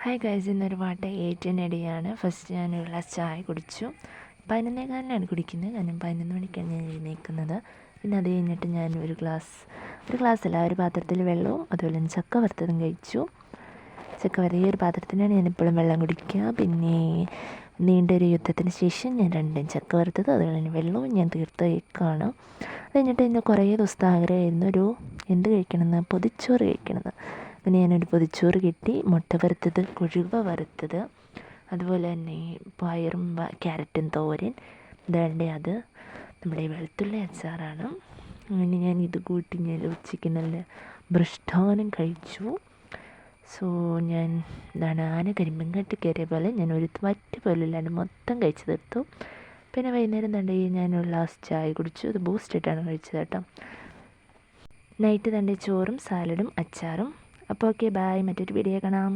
Hi guys, ഇന്നൊരു പാട്ട് ഏറ്റിനടിയാണ്. First ഞാൻ ഒരു ഗ്ലാസ് ചായ കുടിച്ചു. 11:15 കുടിക്കുന്നത്, കാരണം 11 മണിക്കാണ് ഞാൻ എഴുന്നേൽക്കുന്നത്. പിന്നെ അത് കഴിഞ്ഞിട്ട് ഞാൻ ഒരു ഗ്ലാസ്സല്ല, ഒരു പാത്രത്തിൽ വെള്ളവും അതുപോലെ തന്നെ ചക്ക വറുത്തതും കഴിച്ചു. ചക്ക വറുത്ത ഈ ഒരു പാത്രത്തിനാണ് ഞാനിപ്പോഴും വെള്ളം കുടിക്കുക. പിന്നെ നീണ്ടൊരു യുദ്ധത്തിന് ശേഷം ഞാൻ രണ്ടും ചക്ക വറുത്തത് അതുപോലെ തന്നെ വെള്ളവും ഞാൻ തീർത്ത് വയ്ക്കുകയാണ്. അത് കഴിഞ്ഞിട്ട് ഇന്ന് കുറേ ദിവസത്തെ ആഗ്രഹമായിരുന്നു എന്ത് കഴിക്കണമെന്ന്, പൊതിച്ചോറ് കഴിക്കണമെന്ന്. പിന്നെ ഞാനൊരു പൊതിച്ചോറ് കിട്ടി, മുട്ട വറുത്തത്, കൊഴുവ വറുത്തത്, അതുപോലെ തന്നെ പയറും ക്യാരറ്റും തോരൻ, ഇതാണ്ട് അത് നമ്മുടെ വെളുത്തുള്ളി അച്ചാറാണ്. അങ്ങനെ ഞാൻ ഇത് കൂട്ടി ഞാൻ ഉച്ചയ്ക്ക് നല്ല മൃഷ്ടാനം കഴിച്ചു. സോ ഞാൻ ആന കരിമ്പങ്കാട്ട് കയറിയ പോലെ ഞാൻ ഒരു വറ്റ് പോലും ഇല്ലാണ്ട് മൊത്തം കഴിച്ചു തീർത്തു. പിന്നെ വൈകുന്നേരം ഞാൻ ഒരു ഗ്ലാസ് ചായ കുടിച്ചു. അത് ബൂസ്റ്റ് ഇട്ടാണ് കഴിച്ചത് കേട്ടോ. നൈറ്റ് ചോറും സാലഡും അച്ചാറും. അപ്പോൾ ഓക്കെ, ബായ്, മറ്റൊരു വീഡിയോ കാണാം.